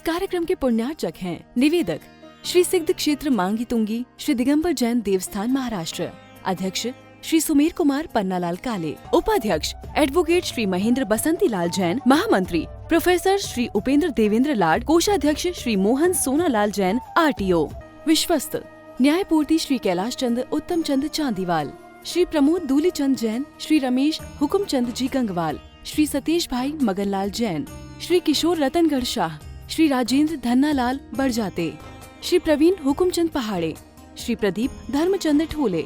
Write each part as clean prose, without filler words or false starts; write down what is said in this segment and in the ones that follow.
कार्यक्रम के पुण्यार्चक हैं निवेदक श्री सिद्ध क्षेत्र मांगी तुंगी श्री दिगंबर जैन देवस्थान महाराष्ट्र, अध्यक्ष श्री सुमेर कुमार पन्नालाल काले, उपाध्यक्ष एडवोकेट श्री महेंद्र बसंती लाल जैन, महामंत्री प्रोफेसर श्री उपेंद्र देवेंद्र लाड, कोषाध्यक्ष श्री मोहन सोनालाल जैन RTO, विश्वस्त न्यायपूर्ति श्री कैलाश चंद उत्तम चंद चांदीवाल, श्री प्रमोद दूलीचंद जैन, श्री रमेश हुकुमचंद जी गंगवाल, श्री सतीश भाई मगनलाल जैन, श्री किशोर रतनगढ़ शाह, श्री राजेंद्र धन्नालाल बरजाते, श्री प्रवीण हुकुमचंद पहाड़े, श्री प्रदीप धर्मचंद ठोले।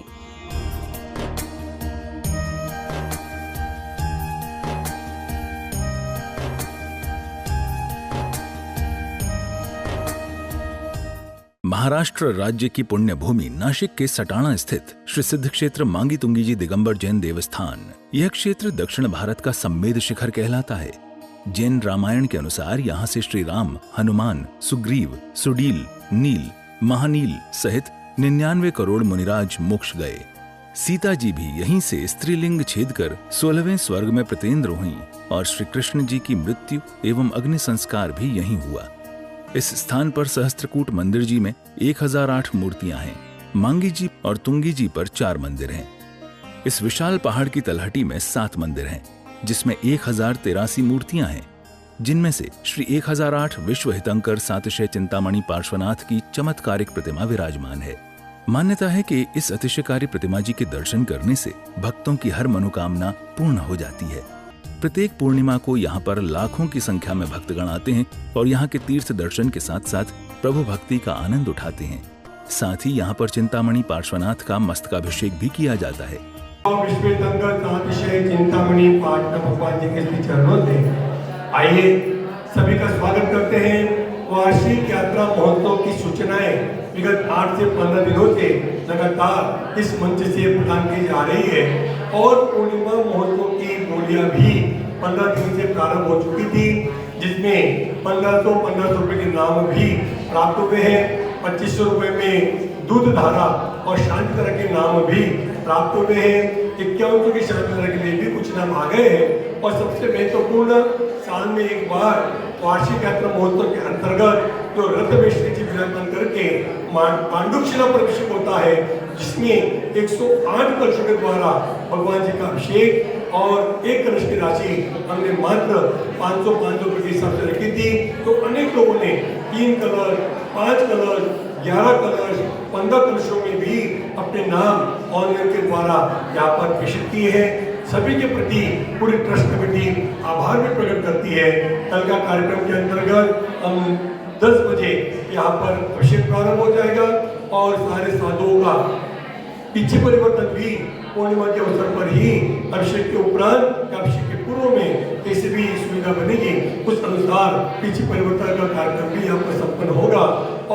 महाराष्ट्र राज्य की पुण्य भूमि नाशिक के सटाणा स्थित श्री सिद्ध क्षेत्र मांगी तुंगी जी दिगंबर जैन देवस्थान, यह क्षेत्र दक्षिण भारत का सम्मेद शिखर कहलाता है। जैन रामायण के अनुसार यहाँ से श्री राम, हनुमान, सुग्रीव, सुडील, नील, महानील सहित 99 करोड़ मुनिराज मोक्ष गए। सीता जी भी यहीं से स्त्रीलिंग छेद कर 16वें स्वर्ग में प्रतेंद्र हुई और श्री कृष्ण जी की मृत्यु एवं अग्नि संस्कार भी यहीं हुआ। इस स्थान पर सहस्त्रकूट मंदिर जी में 1008 मूर्तियां हैं। मांगी जी और तुंगी जी पर 4 मंदिर हैं। इस विशाल पहाड़ की तलहटी में 7 मंदिर हैं, जिसमें 1083 मूर्तियां हैं, जिनमें से श्री 1008 विश्व हितंकर सातिशय चिंतामणि पार्श्वनाथ की चमत्कारिक प्रतिमा विराजमान है। मान्यता है कि इस अतिशयकारी प्रतिमा जी के दर्शन करने से भक्तों की हर मनोकामना पूर्ण हो जाती है। प्रत्येक पूर्णिमा को यहाँ पर लाखों की संख्या में भक्तगण आते हैं और यहाँ के तीर्थ दर्शन के साथ साथ प्रभु भक्ति का आनंद उठाते हैं। साथ ही यहाँ पर चिंतामणि पार्श्वनाथ का मस्तकाभिषेक भी किया जाता है। चिंतामणि भगवान जी के चरणों से आइए सभी का स्वागत करते हैं। वार्षिक यात्रा महोत्सव की सूचनाएं विगत 8 से 15 दिनों से लगातार इस मंच से प्रदान की जा रही है और पूर्णिमा महोत्सव की बोलियां भी 15 दिन से प्रारंभ हो चुकी थी, जिसमें 1500 रुपए के नाम भी प्राप्त हुए हैं। 2500 रुपए में दूध धारा और शांति तरह के नाम भी प्राप्त हुए हैं। 51 की शांति तरह के लिए भी कुछ नाम आ गए हैं और सबसे महत्वपूर्ण साल में एक बार वार्षिक यात्रा महोत्सव के अंतर्गत जो रथ में श्री जी विराजमान करके पांडुशिला पर अभिषेक होता है, जिसमें 108 कलशों के द्वारा भगवान जी का अभिषेक और एक कलश की राशि हमने मात्र 500 रुपए के हिसाब से रखी थी। तो अनेक लोगों ने 3 कलश, 5 कलश, 11 कलश, 15 कलशों में भी अपने नाम ऑनलाइन के द्वारा यहाँ पर प्रेषित किए हैं। सभी के प्रति पूरी ट्रस्ट कमेटी आभार भी प्रकट करती है। कल का कार्यक्रम के अंतर्गत हम 10 बजे यहाँ पर अभिषेक प्रारंभ हो जाएगा और सारे साधुओं का तिथि परिवर्तन भी पूर्णिमा के अवसर पर ही अभिषेक के उपरांत या अभिषेक के पूर्व में कैसे भी सुविधा बनेगी उस अनुसार तिथि परिवर्तन का कार्यक्रम भी यहाँ पर संपन्न होगा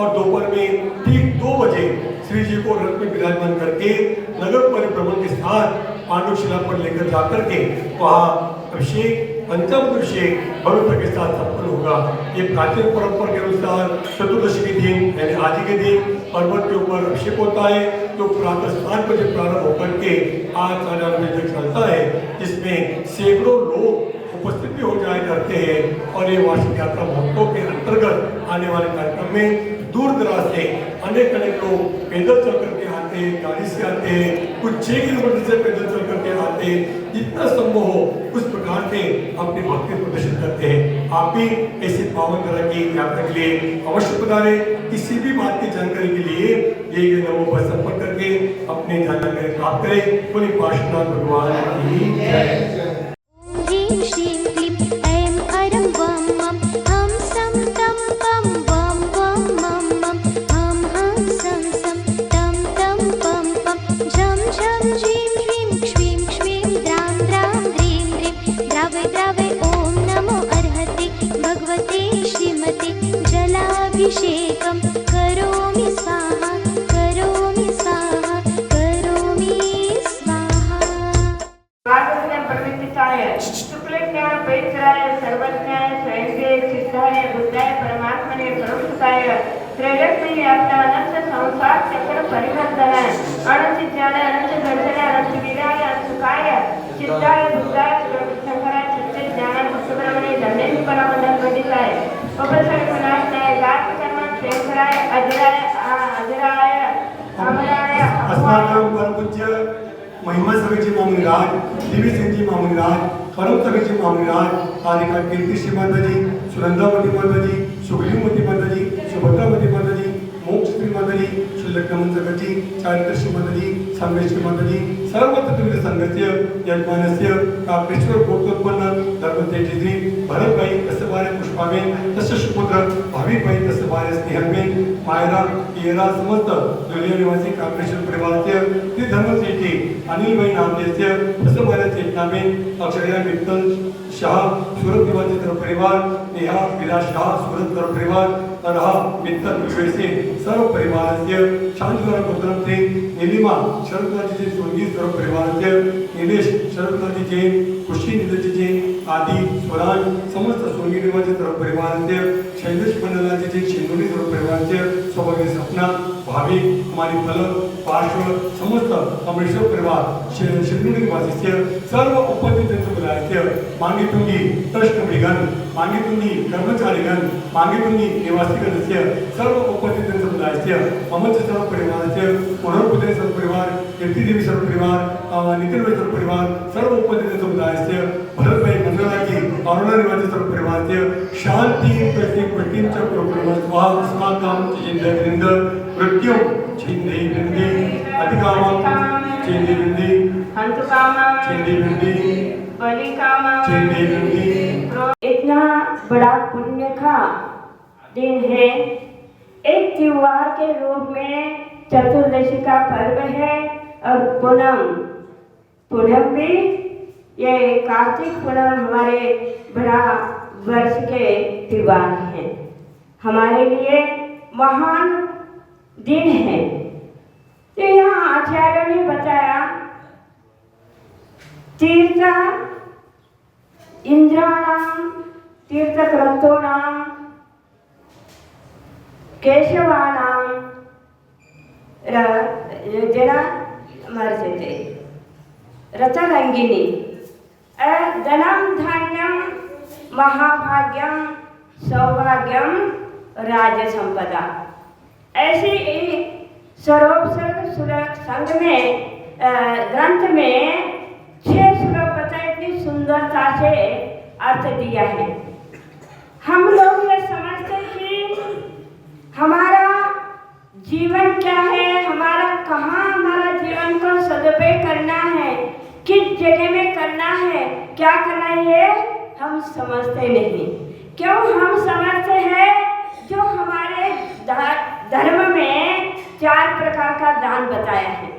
और दोपहर में ठीक 2 बजे श्री जी को रथ में विराजमान करके नगर परिभ्रमण के साथ पांडुशिला पर लेकर जाकर के वहाँ अभिषेक पंचामृताभिषेक भव्यता के साथ संपन्न होगा। ये प्राचीन परंपरा के अनुसार चतुर्दशी के दिन यानी आज के दिन पर्वत के ऊपर अभिषेक होता है, जो प्रातः 7 बजे प्रारंभ होकर के 8 साढ़े 8 बजे तक चलता है, जिसमें सैकड़ों लोग उपस्थित भी हो जाया करते हैं। और ये वार्षिक यात्रा महोत्सव के अंतर्गत आने वाले कार्यक्रम में दूर दराज से अनेक लोग पैदल चल करके आते हैं, गाड़ी से आते हैं, कुछ 6 किलोमीटर से पैदल चल करके आते हैं। जितना संभव हो उस प्रकार से अपनी भक्ति प्रदर्शित करते हैं। आप भी ऐसे पावन तरह की यात्रा के लिए अवश्य पधारे। किसी भी बात की जानकारी के लिए ये नंबर पर संपर्क करके अपनी जानकारी प्राप्त करें। पूरी पार्श्वनाथ भगवान की जय। अभिषेकं करोमि स्वाहा करोमि स्वाहा करोमि स्वाहा। वागस्य परमिताय शुक्लज्ञान पवित्राय सर्वज्ञाय स्वयंदेव सिद्धाय बुद्धाय परमात्मने परमसुताय त्रैलोक्य यात्रा अनंत संसार चक्र परिवर्तनाय अनंत ज्ञान अनंत दर्शन अनंत विद्याय अनंत सुखाय सिद्धाय बुद्धाय शंकराय सत्य ज्ञान सुब्रह्मण्य धन्य परमानंद पंडिताय उपसर्गनाशाय जातकर्मक्षेत्राय अजराय अमराय अस्माकं परम पूज्य महिमा सभेचे मामुनीराज, दिव्य सिंहजी मामुनीराज, परम सभेचे मामुनीराज, आदिका कीर्ती श्री माताजी, सुनंदावती माताजी, सुग्रीवमती माताजी, सुभद्रावती माताजी, मोक्ष श्री माताजी, शिल्लकमन सगजी, चारित्र श्री माताजी, संवेश्वरी माताजी, सर्व तत्विध संघस्य यजमानस्य कापेश्वर गोप्तोत्पन्न धर्मतेजश्री भरतभाई कसबारे पुष्पाबेन तस्य सुपुत्र भाविकभाई कसबारे स्नेहलबेन मायरा येरा समस्त दुनिया निवासी कापेश्वर परिवाराचे श्री धर्मतेजी अनिलभाई नामदेस्य कसबारे चेतनाबेन अक्षया विठ्ठल शाह सुरत निवासी सर्व परिवार नेहा विलास शाह सुरत सर्व परिवार तरहा मित्तल विवेसे सर्व परिवाराचे शांतरा गोत्रमते नीलिमा शरदराजी सोंगी सर्व परिवाराचे निलेश शरदराजी जैन खुशी निलेश जैन आदि स्वराज समस्त सोंगी निवासी सर्व परिवाराचे शैलेश मंडलाजी जैन शिंदोली सर्व परिवाराचे सौभाग्य सपना भावी हमारी फल पार्श्व समस्त अमृतसर परिवार शिंदोली निवासी सर्व उपस्थित बुलाते मांगी तुंगी तष्ट मृगन मांगी तुंगी कर्मचारीगण मांगी तुंगी निवासीगण सर्व उपस्थित समुदायाचे अमच सर्व परिवाराचे पुनर्पुत्र सर्व परिवार कीर्तिदेवी सर्व परिवार नितिनभाई सर्व परिवार सर्व उपस्थित समुदायाचे भरतभाई मंगलाजी अरुणा निवासी सर्व परिवाराचे शांति प्रत्येक पट्टींच्या परिवार अस्माकं जिंदगिरिंद मृत्यू छिंदे बिंदी अधिकामं छिंदे बिंदी हंतुकामं छिंदे बिंदी बलिकामं छिंदे बिंदी। इतना बड़ा पुण्य का दिन है। एक त्योहार के रूप में चतुर्दशी का पर्व है और पूनम भी ये कार्तिक पूनम हमारे बड़ा वर्ष के त्योहार हैं, हमारे लिए महान दिन है। तो यहाँ आचार्यों ने बताया तीर्थ इंद्राणाम तीर्थक्रतूणाम केशवानाम जना मर्जते रतरंगिनी धनम धान्यम महाभाग्यम सौभाग्यम राजसंपदा। ऐसी स्वरूप संघ में ग्रंथ में 6 श्लोक बताए, इतनी सुंदरता से अर्थ दिया है। हम लोग ये समझते कि हमारा जीवन क्या है, हमारा कहाँ हमारा जीवन को सदुपयोग करना है, किस जगह में करना है, क्या करना है, ये हम समझते नहीं। क्यों हम समझते हैं? जो हमारे धर्म में 4 प्रकार का दान बताया है,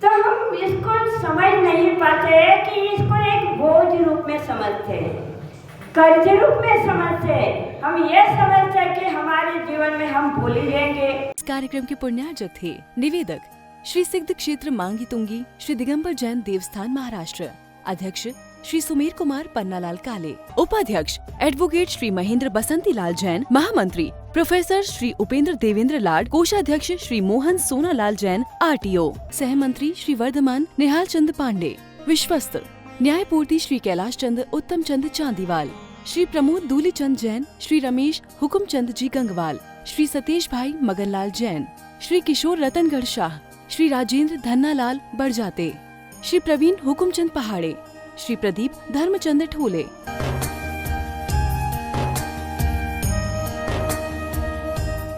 तो हम इसको समझ नहीं पाते कि इसको एक बोझ रूप में समझते हैं, कर्ज रूप में समझते हैं। हम ये समझते हैं कि हमारे जीवन में हम भूल लेंगे। इस कार्यक्रम के पुण्यार्जक थे निवेदक श्री सिद्ध क्षेत्र मांगी तुंगी श्री दिगंबर जैन देवस्थान महाराष्ट्र, अध्यक्ष श्री सुमेर कुमार पन्नालाल काले, उपाध्यक्ष एडवोकेट श्री महेंद्र बसंती लाल जैन, महामंत्री प्रोफेसर श्री उपेंद्र देवेंद्र लाड, कोषाध्यक्ष श्री मोहन सोनालाल जैन RTO, सहमंत्री श्री वर्धमान निहाल चंद पांडे, विश्वस्त न्यायपूर्ति श्री कैलाश चंद उत्तम चंद चांदीवाल, श्री प्रमोद दूली चंद जैन, श्री रमेश हुकुम चंद जी गंगवाल, श्री सतीश भाई मगनलाल जैन, श्री किशोर रतनगढ़ शाह, श्री राजेंद्र धन्नालाल बड़जाते, श्री प्रवीण हुकुमचंद पहाड़े, श्री प्रदीप धर्मचंद ठोले।